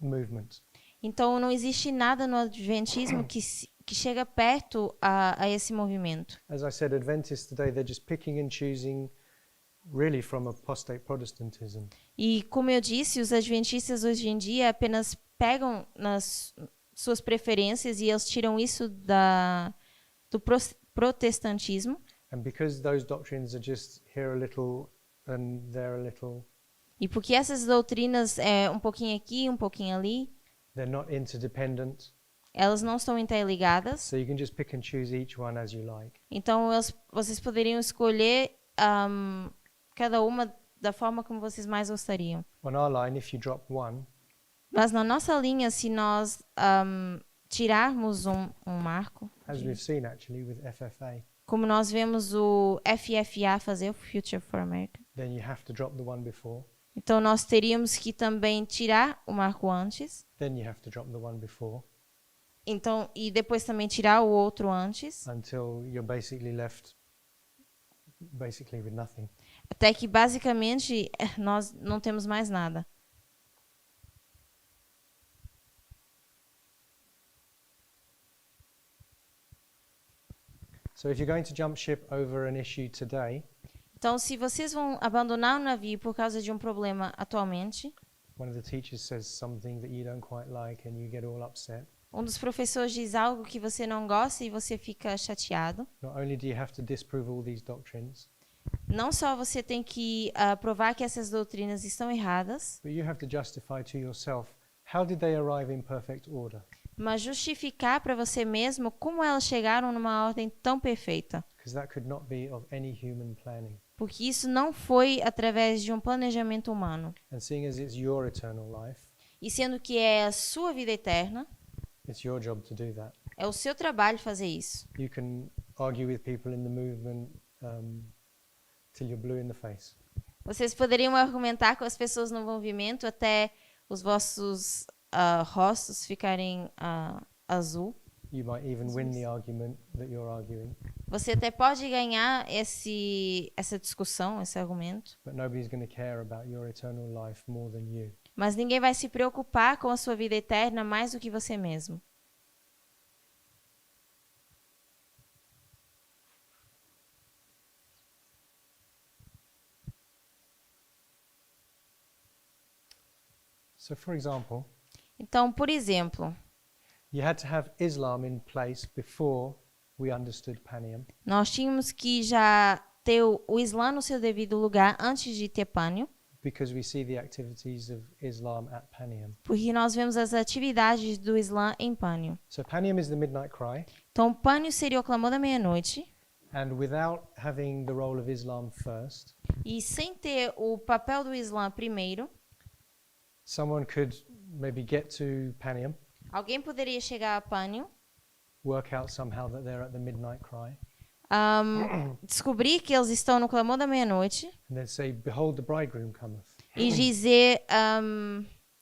movement. então não existe nada no Adventismo que chega perto a esse movimento. As I said, Adventists today, they're just picking and choosing really from apostate Protestantism. E como eu disse, os adventistas hoje em dia apenas pegam nas suas preferências e eles tiram isso do protestantismo. And because those doctrines are just here a little and there a little, E porque essas doutrinas é um pouquinho aqui, um pouquinho ali, they're not interdependent. elas não estão interligadas. So you can just pick and choose each one as you like. Então vocês poderiam escolher cada uma da forma como vocês mais gostariam. On our line, if you drop one, Mas na nossa linha, se nós tirarmos um marco, as we've seen actually with FFA, como nós vemos o FFA fazer, o Future for America, then you have to drop the one before, então nós teríamos que também tirar o marco antes, then you have to drop the one before, Então, e depois também tirar o outro antes, until you're basically left with nothing. até que basicamente nós não temos mais nada. So if you're going to jump ship over an issue today, Então, se vocês vão abandonar o navio por causa de um problema atualmente, one of the teachers says something that you don't quite like and you get all upset, um dos professores diz algo que você não gosta e você fica chateado. not only do you have to disprove all these doctrines, Não só você tem que provar que essas doutrinas estão erradas, but you have to justify to yourself, how did they arrive in perfect order? mas justificar para você mesmo como elas chegaram numa ordem tão perfeita. Because that could not be of any human planning. Porque isso não foi através de um planejamento humano. And seeing as it's your eternal life, E sendo que é a sua vida eterna, it's your job to do that. é o seu trabalho fazer isso. You can argue with people in the movement till you're blue in the face. Vocês poderiam argumentar com as pessoas no movimento até os vossos rostos ficarem azul. You might even win the argument that you're arguing, Você até pode ganhar essa discussão, esse argumento, but nobody's going to care about your eternal life more than you. mas ninguém vai se preocupar com a sua vida eterna mais do que você mesmo. So, for example, Então, por exemplo, you had to have Islam in place before we understood Panium, nós tínhamos que já ter o Islã no seu devido lugar antes de ter Pânio, because we see the activities of Islam at Panium. porque nós vemos as atividades do Islã em Pânio. So, Panium is the midnight cry, Então, Pânio seria o clamor da meia-noite, and without having the role of Islam first, e sem ter o papel do Islã primeiro, someone could maybe get to Panium, alguém poderia chegar a Pânio, work out somehow that they're at the midnight cry, descobrir que eles estão no clamor da meia-noite and then say, "Behold, the bridegroom cometh." e dizer,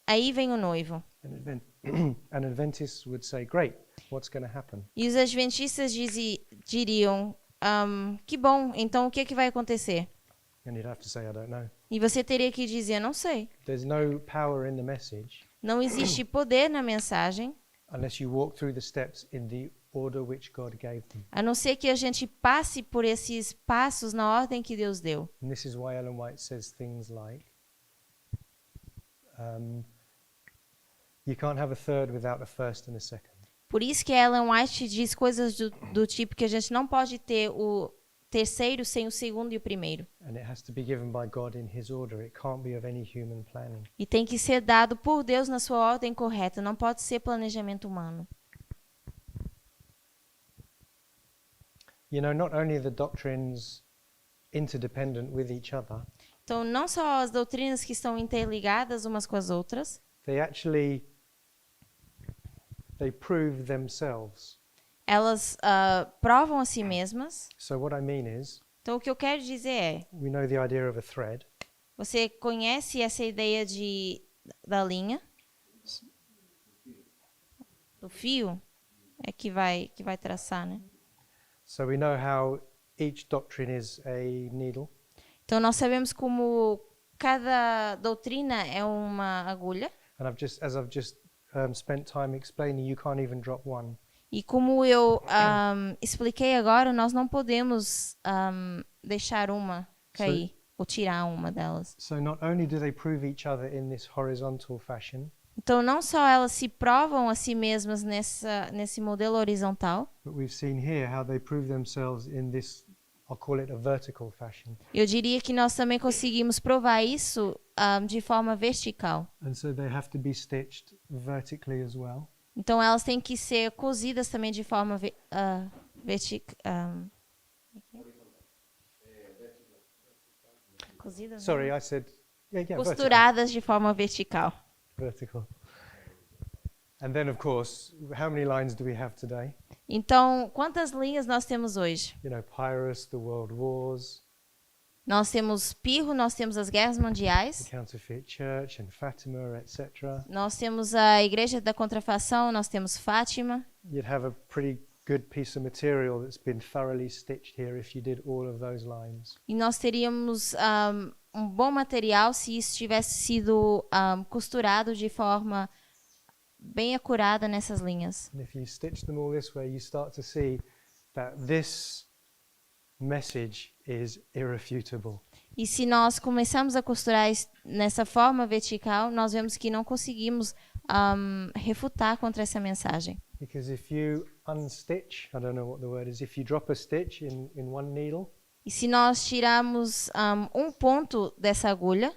aí vem o noivo. An Adventist would say, "Great, what's going to happen?" E os adventistas diriam, que bom, então o que é que vai acontecer? And you'd have to say, "I don't know." E você teria que dizer, não sei. There's no power in the message Não existe poder na mensagem, unless you walk through the steps in the order which God gave them. a não ser que a gente passe por esses passos na ordem que Deus deu. And this is why Ellen White says things like, you can't have a third without a first and a second. Por isso que Ellen White diz coisas do tipo que a gente não pode ter o terceiro sem o segundo e o primeiro. And it has to be given by God in his order. It can't be of any human planning. E tem que ser dado por Deus na sua ordem correta, não pode ser planejamento humano. You know, not only are the doctrines interdependent with each other, Então, não só as doutrinas que estão interligadas umas com as outras, they prove themselves. elas provam a si mesmas. So what I mean is, Então, o que eu quero dizer é, we know the idea of a thread. você conhece essa ideia da linha? Do fio? É que vai traçar, né? So we know how each doctrine is a needle. Então, nós sabemos como cada doutrina é uma agulha. And as I've just spent time explaining, you can't even drop one. E como eu expliquei agora, nós não podemos deixar uma cair ou tirar uma delas. So not only do they prove each other in this horizontal fashion, Então, não só elas se provam a si mesmas nesse modelo horizontal, but we've seen here how they prove themselves in this, I'll call it a vertical fashion. eu diria que nós também conseguimos provar isso de forma vertical. And so they have to be stitched vertically as well. Então, elas têm que ser cozidas também de forma vertical. Cozidas? Sorry, I said, vertical. Costuradas de forma vertical. Vertical. And then, of course, how many lines do we have today? Então, quantas linhas nós temos hoje? You know, Pyrrhus, the World Wars, Nós temos Pirro, nós temos as guerras the mundiais, Counterfeit Church, and Fatima, etc. nós temos a Igreja da Contrafação, nós temos Fátima, you'd have a pretty good piece of material that's been thoroughly stitched here if you did all of those lines. E nós teríamos um bom material se isso tivesse sido costurado de forma bem acurada nessas linhas. And if you stitch them all this way, you start to see that this message is irrefutable. E se nós começarmos a costurar nessa forma vertical, nós vemos que não conseguimos refutar contra essa mensagem. Because if you unstitch, I don't know what the word is, if you drop a stitch in one needle, E se nós tirarmos um ponto dessa agulha,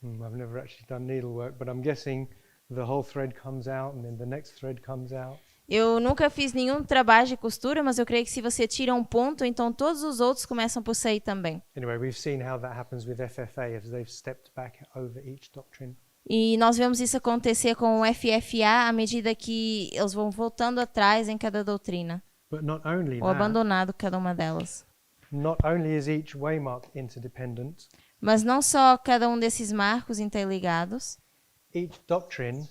I've never actually done needlework, but I'm guessing the whole thread comes out and then the next thread comes out. eu nunca fiz nenhum trabalho de costura, mas eu creio que se você tira um ponto, então todos os outros começam por sair também. Anyway, we've seen how that happens with FFA as they've stepped back over each doctrine. E nós vemos isso acontecer com o FFA à medida que eles vão voltando atrás em cada doutrina, But not only ou that, abandonado cada uma delas. not only is each waymark interdependent, Mas não só cada um desses marcos interligados, each doctrine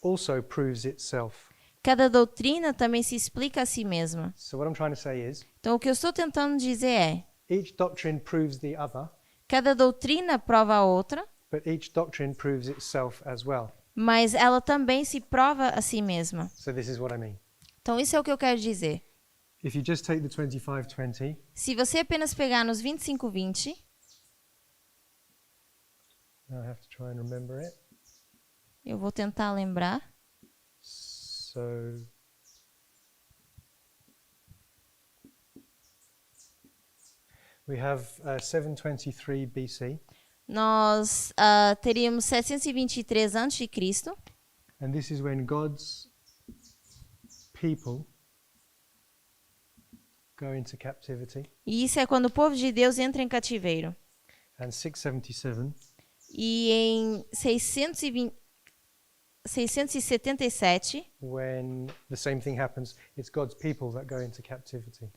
also proves itself. cada doutrina também se explica a si mesma. So what I'm trying to say is, Então, o que eu estou tentando dizer é, each doctrine proves the other, cada doutrina prova a outra, but each doctrine proves itself as well. mas ela também se prova a si mesma. So this is what I mean. Então, isso é o que eu quero dizer. If you just take the 25:20, Se você apenas pegar nos 25:20, now I have to try and remember it. eu vou tentar lembrar. So we have 723 BC, Nós teríamos 723 a.C., and this is when God's people go into captivity, e isso é quando o povo de Deus entra em cativeiro. and 677 E em 677, when the same thing happens, it's God's people that go into captivity.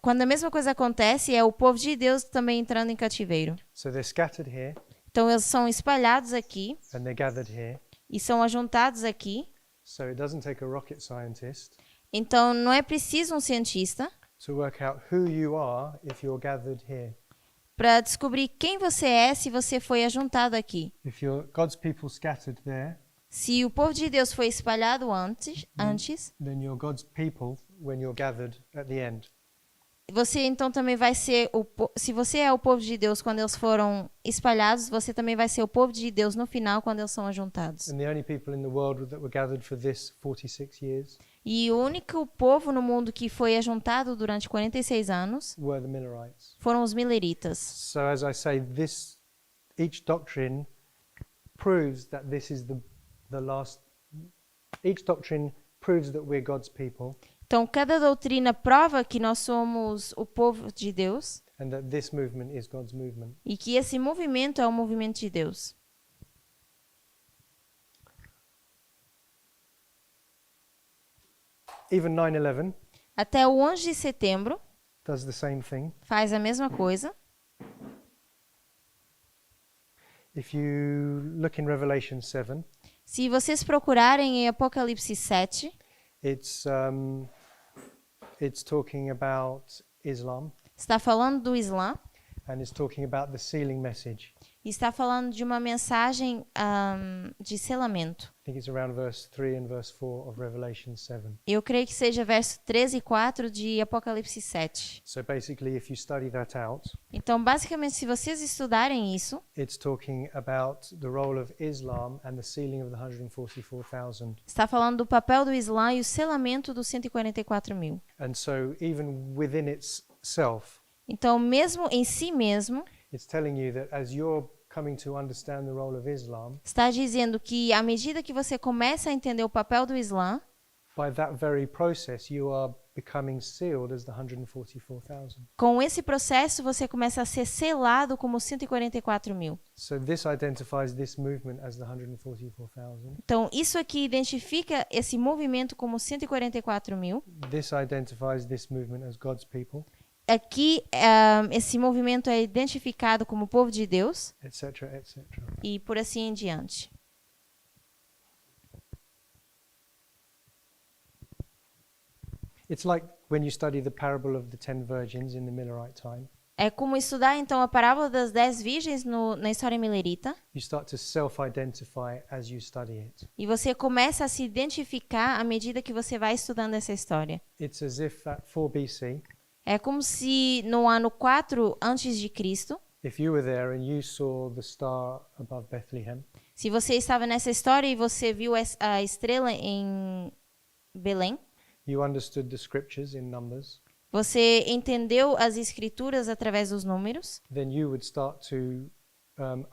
quando a mesma coisa acontece, é o povo de Deus também entrando em cativeiro. So they're scattered here Então, eles são espalhados aqui and they're gathered here. e são ajuntados aqui. So it doesn't take a rocket scientist Então, não é preciso um cientista to work out who you are if you're gathered here. para descobrir quem você é se você foi ajuntado aqui. If you're God's people scattered there, Se o povo de Deus foi espalhado antes, then you're God's people when you're gathered at the end. você então também vai ser se você é o povo de Deus quando eles foram espalhados, você também vai ser o povo de Deus no final quando eles são ajuntados. And the only people in the world that were gathered for this 46 years E o único povo no mundo que foi ajuntado durante 46 anos were the Millerites. foram os mileritas. So as I say, each doctrine proves that this is the last. Each doctrine proves that we're God's people Então, cada doutrina prova que nós somos o povo de Deus and that this movement is God's movement. e que esse movimento é o movimento de Deus. Even 9/11 Até o 11 de setembro does the same thing. faz a mesma coisa. If you look in Revelation 7, Se vocês procurarem em Apocalipse 7, it's talking about Islam está falando do Islã, and it's talking about the sealing message. e está falando de uma mensagem de selamento. I think it's around verse 3 and verse 4 of Revelation 7. Eu creio que seja verso 13 e 4 de Apocalipse 7. So basically, if you study that out, Então, basicamente, se vocês estudarem isso, it's talking about the role of Islam and the sealing of the 144,000. está falando do papel do Islã e o selamento dos 144 mil. And so even within itself, Então, mesmo em si mesmo, it's telling you that as you're coming to understand the role of Islam, está dizendo que à medida que você começa a entender o papel do Islã, by that very process, you are becoming sealed as the 144,000. com esse processo você começa a ser selado como 144 mil. So this identifies this movement as the 144,000. Então, isso aqui identifica esse movimento como 144 mil. This identifies this movement as God's people, Aqui, esse movimento é identificado como povo de Deus etc., etc. e por assim em diante. It's like when you study the parable of the 10 virgins in the Millerite time. É como estudar então a parábola das 10 virgens na história milerita, You start to self-identify as you study it. e você começa a se identificar à medida que você vai estudando essa história. It's as if at 4 BC, É como se no ano 4 antes de Cristo, if you were there and you saw the star above Bethlehem, se você estava nessa história e você viu a estrela em Belém, you understood the scriptures in Numbers, você entendeu as escrituras através dos números, then you would start to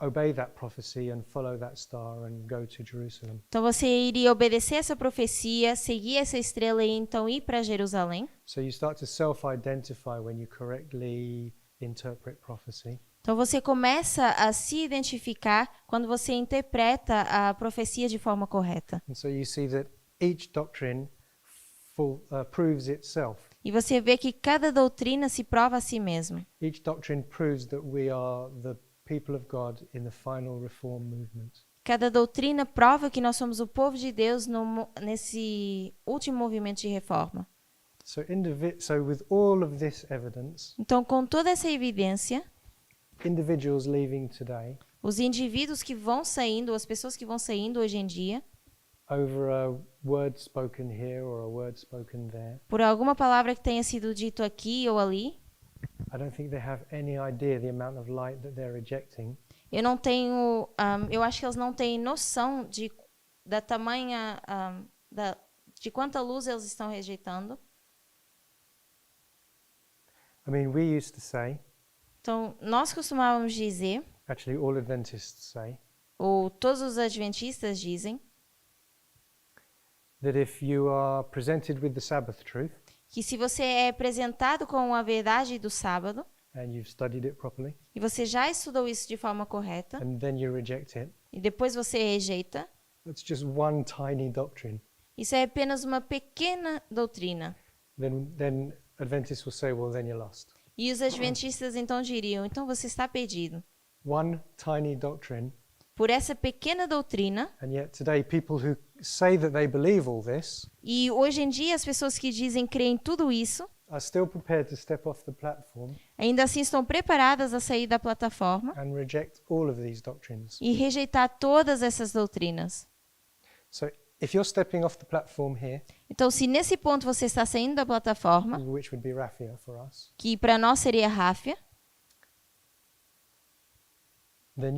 obey that prophecy and follow that star and go to Jerusalem. então você iria obedecer essa profecia, seguir essa estrela e então ir para Jerusalém. So you start to self-identify when you correctly interpret prophecy. Então você começa a se identificar quando você interpreta a profecia de forma correta. And so you see that each doctrine proves itself. E você vê que cada doutrina se prova a si mesma. Each doctrine proves that we are the people of God in the final reform movement. Cada doutrina prova que nós somos o povo de Deus nesse último movimento de reforma. So with all of this evidence, Então, com toda essa evidência, individuals leaving today os indivíduos que vão saindo, as pessoas que vão saindo hoje em dia, over a word spoken here or a word spoken there, por alguma palavra que tenha sido dito aqui ou ali, I don't think they have any idea the amount of light that they're ejecting eu acho que eles não têm noção da tamanha, de quanta luz eles estão rejeitando. I mean, we used to say, Então, nós costumávamos dizer, actually all Adventists say, ou todos os adventistas dizem, that if you are presented with the Sabbath truth que se você é apresentado com a verdade do sábado, and you've studied it properly, e você já estudou isso de forma correta, and then you reject it, e depois você rejeita, that's just one tiny doctrine. isso é apenas uma pequena doutrina. Then Adventists will say, well, then you're lost. E os adventistas então diriam, então você está perdido. One tiny doctrine, Por essa pequena doutrina, and yet today people who say that they believe all this e hoje em dia as pessoas que dizem crer em tudo isso, are still prepared to step off the platform ainda assim estão preparadas a sair da plataforma and reject all of these doctrines. e rejeitar todas essas doutrinas. So if you're stepping off the platform here, Então, se nesse ponto você está saindo da plataforma, which would be raffia for us, que para nós seria ráfia, then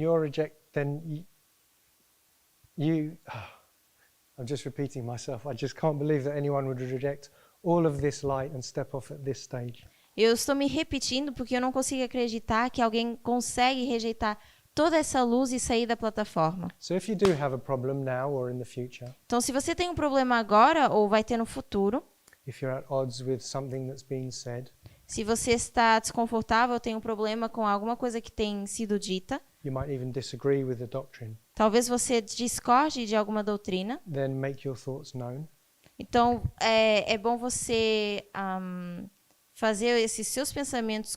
I'm just repeating myself. I just can't believe that anyone would reject all of this light and step off at this stage. eu estou me repetindo porque eu não consigo acreditar que alguém consegue rejeitar toda essa luz e sair da plataforma. So if you do have a problem now or in the future, Então, se você tem um problema agora ou vai ter no futuro, if you're at odds with something that's being said, se você está desconfortável, tem um problema com alguma coisa que tem sido dita, you might even disagree with the doctrine, talvez você discorde de alguma doutrina, then make your thoughts known. então é bom você fazer esses seus pensamentos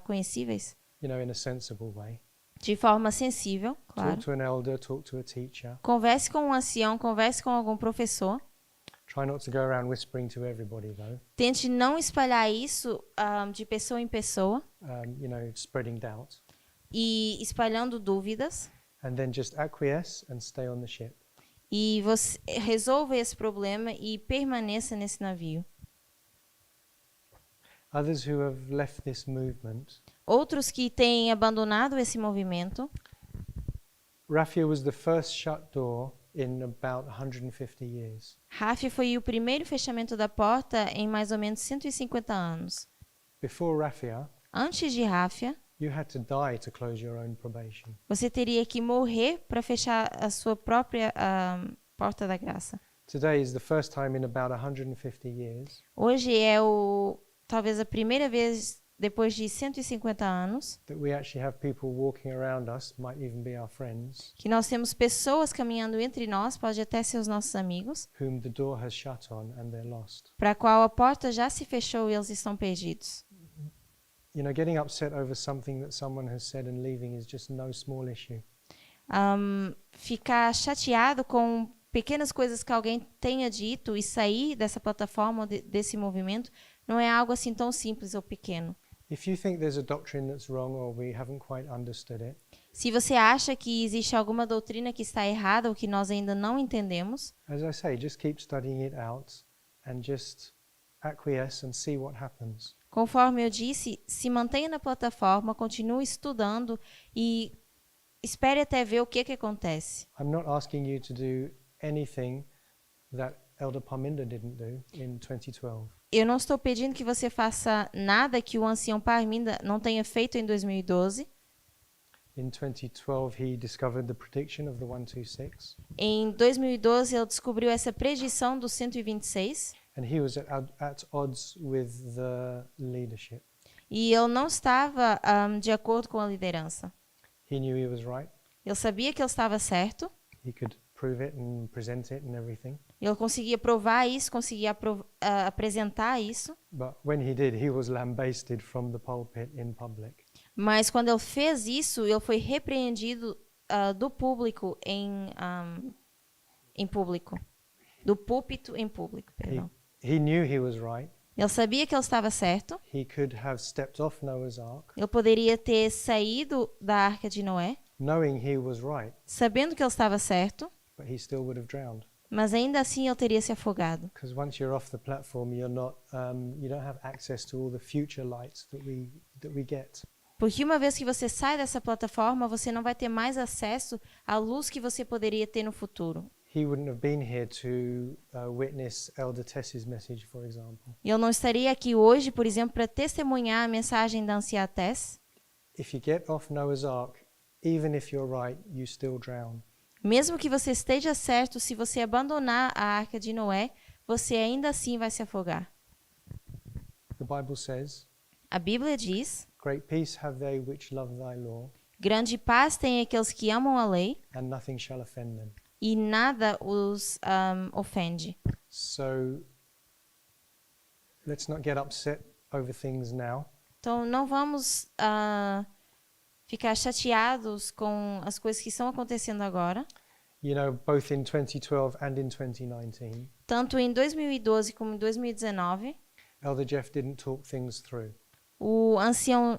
conhecíveis In a sensible way. de forma sensível, claro. Talk to an elder, talk to a teacher. Converse com um ancião, converse com algum professor. Try not to go around whispering to everybody, though. Tente não espalhar isso de pessoa em pessoa Spreading doubt. e espalhando dúvidas. And then just acquiesce and stay on the ship. E você resolva esse problema e permaneça nesse navio. Others who have left this movement, Outros que têm abandonado esse movimento, raffia was the first shut door in about 150 years. Ráfia foi o primeiro fechamento da porta em mais ou menos 150 anos. Before raffia, Antes de Ráfia, you had to die to close your own probation. você teria que morrer para fechar a sua própria porta da graça. Today is the first time in about 150 years Hoje é talvez a primeira vez depois de 150 anos that we actually have people walking around us, might even be our friends, que nós temos pessoas caminhando entre nós, pode até ser os nossos amigos, whom the door has shut on and they're lost. para a qual a porta já se fechou e eles estão perdidos. Getting upset over something that someone has said and leaving is just no small issue. Ficar chateado com pequenas coisas que alguém tenha dito e sair dessa plataforma, desse movimento, não é algo assim tão simples ou pequeno. If you think there's a doctrine that's wrong or we haven't quite understood it, Se você acha que existe alguma doutrina que está errada ou que nós ainda não entendemos, as I say, just keep studying it out and just acquiesce and see what happens. conforme eu disse, se mantenha na plataforma, continue estudando e espere até ver o que acontece. I'm not asking you to do anything that Elder Parminder didn't do in 2012. Eu não estou pedindo que você faça nada que o ancião Parminda não tenha feito em 2012. In 2012, he discovered the prediction of the 126, Em 2012, ele descobriu essa predição do 126 and he was at odds with the leadership. e ele não estava de acordo com a liderança. He knew he was right. Ele sabia que ele estava certo, He could prove it and present it and everything. ele conseguia provar isso, conseguia apresentar isso, But when he did, he was lambasted from the pulpit in public. mas quando ele fez isso, ele foi repreendido do público em público. Do púlpito em público, perdão. He knew he was right. Ele sabia que ele estava certo. He could have stepped off Noah's Ark, Ele poderia ter saído da Arca de Noé, knowing he was right, sabendo que ele estava certo, but he still would have drowned. mas ainda assim ele teria se afogado. Because once you're off the platform, you don't have access to all the future lights that we get. Porque uma vez que você sai dessa plataforma, você não vai ter mais acesso à luz que você poderia ter no futuro. He wouldn't have been here to witness Elder Tess's message, for example. E eu não estaria aqui hoje, por exemplo, para testemunhar a mensagem da anciã Tess. If you get off Noah's Ark, even if you're right, you still drown. Mesmo que você esteja certo, se você abandonar a Arca de Noé, você ainda assim vai se afogar. The Bible says, A Bíblia diz: "Great peace have they which love thy law, grande paz têm aqueles que amam a lei, and nothing shall offend them." e nada os ofende. So let's not get upset over things now. Então, não vamos ficar chateados com as coisas que estão acontecendo agora. You know, both in 2012 and in 2019, Tanto em 2012 como em 2019, Elder Jeff didn't talk things through. o ancião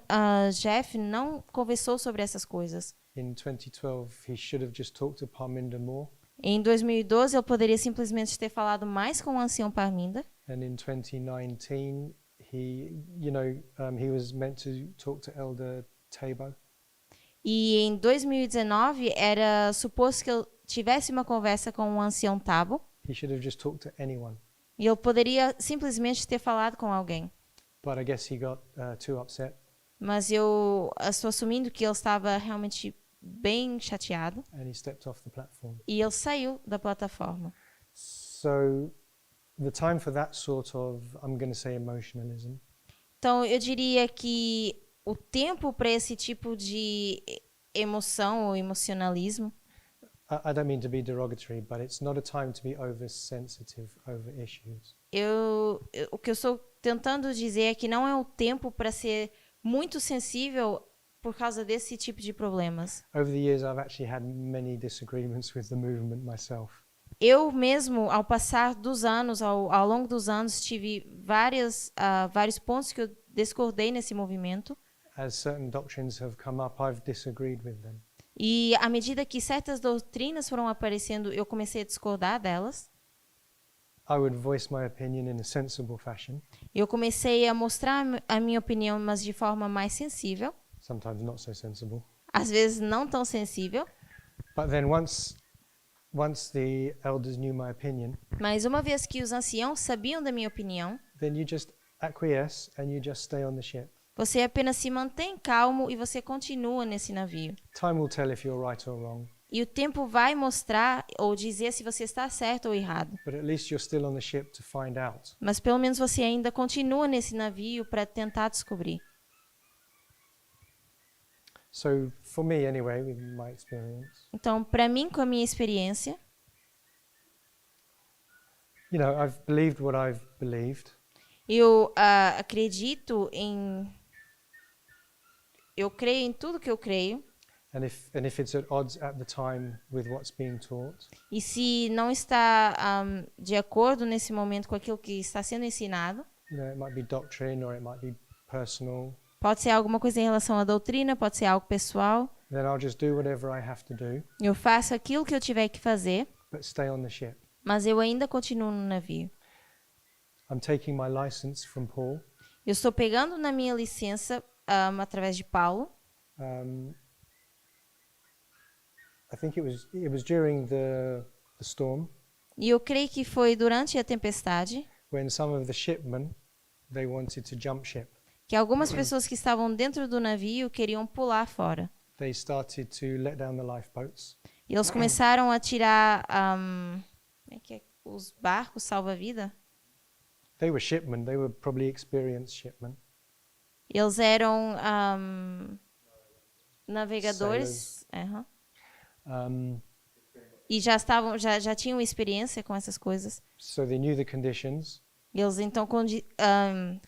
Jeff não conversou sobre essas coisas. In 2012, he should have just talked to Parminder more. Em 2012, ele poderia simplesmente ter falado mais com o ancião Parminda. And in 2019, he was meant to talk to Elder Tabo. E em 2019, era suposto que ele tivesse uma conversa com o ancião Tabo. He should have just talked to anyone. E ele poderia simplesmente ter falado com alguém. But I guess he got too upset, Mas eu estou assumindo que ele estava realmente bem chateado. and he stepped off the platform. E ele saiu da plataforma. So the time for that sort of, I'm going to say, emotionalism Então, eu diria que o tempo para esse tipo de emoção ou emocionalismo, I don't mean to be derogatory, but it's not a time to be oversensitive over issues. o que eu estou tentando dizer é que não é o tempo para ser muito sensível por causa desse tipo de problemas. Over the years, I've actually had many disagreements with the movement myself. Eu mesmo, ao passar dos anos, ao longo dos anos, tive vários pontos que eu discordei nesse movimento. As certain doctrines have come up, I've disagreed with them. E à medida que certas doutrinas foram aparecendo, eu comecei a discordar delas. I would voice my opinion in a sensible fashion, Eu comecei a mostrar a minha opinião, mas de forma mais sensível. sometimes not so sensible. Às vezes não tão sensível. But then once the elders knew my opinion, Mas uma vez que os anciãos sabiam da minha opinião, then you just acquiesce and you just stay on the ship. você apenas se mantém calmo e você continua nesse navio. Time will tell if you're right or wrong, E o tempo vai mostrar ou dizer se você está certo ou errado. but at least you're still on the ship to find out. Mas pelo menos você ainda continua nesse navio para tentar descobrir. So for me anyway, with my experience, Então, para mim, com a minha experiência, you know, I've believed what I've believed. eu acredito em... Eu creio em tudo que eu creio. And if it's at odds at the time with what's being taught, E se não está de acordo nesse momento com aquilo que está sendo ensinado, it might be doctrine or it might be personal, pode ser alguma coisa em relação à doutrina, pode ser algo pessoal. then I'll just do whatever I have to do, Eu faço aquilo que eu tiver que fazer, but stay on the ship. mas eu ainda continuo no navio. I'm taking my license from Paul. Eu estou pegando na minha licença através de Paulo. I think it was during the storm E eu creio que foi durante a tempestade when some of the shipmen they wanted to jump ship. que algumas pessoas que estavam dentro do navio queriam pular fora. They started to let down the lifeboats. E eles começaram a tirar como é que é? Os barcos salva-vida. They were shipmen. They were probably experienced shipmen. Eles eram navegadores. Aham. E já tinham experiência com essas coisas. So they knew the conditions. Eles então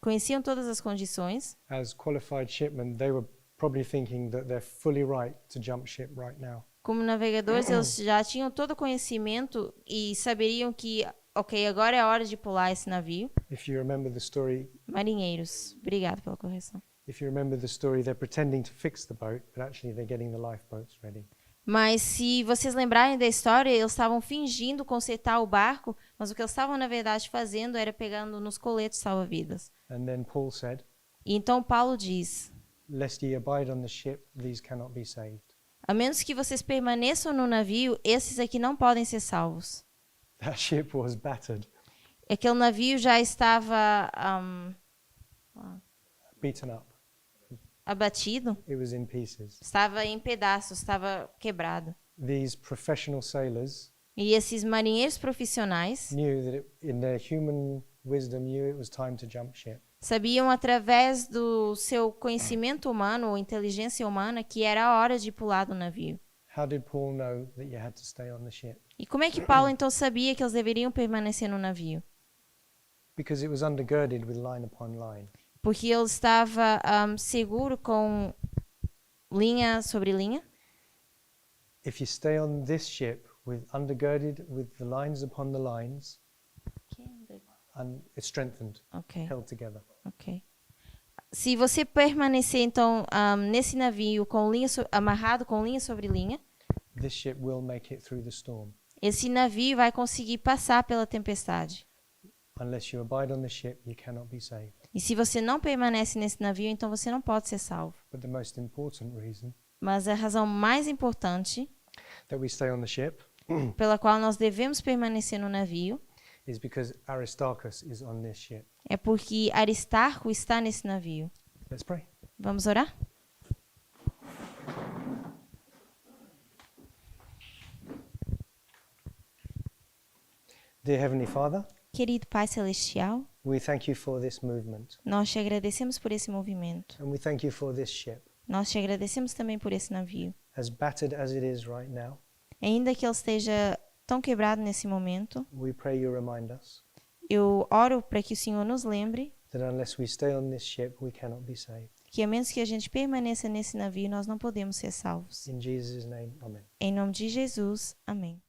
conheciam todas as condições. As qualified shipmen, they were probably thinking that they're fully right to jump ship right now. Como navegadores, eles já tinham todo o conhecimento e saberiam que, ok, agora é a hora de pular esse navio. If you remember the story, Marinheiros, obrigado pela correção. if you remember the story, they're pretending to fix the boat, but actually they're getting the lifeboats ready. Mas se vocês lembrarem da história, eles estavam fingindo consertar o barco, mas o que eles estavam, na verdade, fazendo era pegando nos coletes salva-vidas. And then Paul said, E então Paulo diz, "Lest ye abide on the ship, these cannot be saved." a menos que vocês permaneçam no navio, esses aqui não podem ser salvos. That ship was battered, Aquele navio já estava beaten up. abatido, It was in pieces. estava em pedaços, estava quebrado. These professional sailors E esses marinheiros profissionais knew that in their human wisdom knew it was time to jump ship. sabiam, através do seu conhecimento humano ou inteligência humana, que era a hora de pular do navio. How did Paul know that you had to stay on the ship? E como é que Paulo então sabia que eles deveriam permanecer no navio? Because it was undergirded with line upon line. Porque ele estava seguro com linha sobre linha. If you stay on this ship with undergirded with the lines upon the lines, and it's strengthened, Ok, held together. ok. Se você permanecer então nesse navio com linha amarrado com linha sobre linha, This ship will make it through the storm. esse navio vai conseguir passar pela tempestade. Unless you abide on the ship, you cannot be saved. E se você não permanece nesse navio, então você não pode ser salvo. But the most important reason Mas a razão mais importante that we stay on the ship pela qual nós devemos permanecer no navio is because Aristarchus is on this ship. é porque Aristarco está nesse navio. Let's pray. Vamos orar? Dear Heavenly Father, Querido Pai Celestial, we thank you for this movement. nós te agradecemos por esse movimento. And we thank you for this ship. Nós te agradecemos também por esse navio. As battered as it is right now, Ainda que ele esteja tão quebrado nesse momento, we pray you remind us eu oro para que o Senhor nos lembre that unless we stay on this ship, we cannot be saved. que a menos que a gente permaneça nesse navio, nós não podemos ser salvos. In Jesus' name, amen. Em nome de Jesus, amém.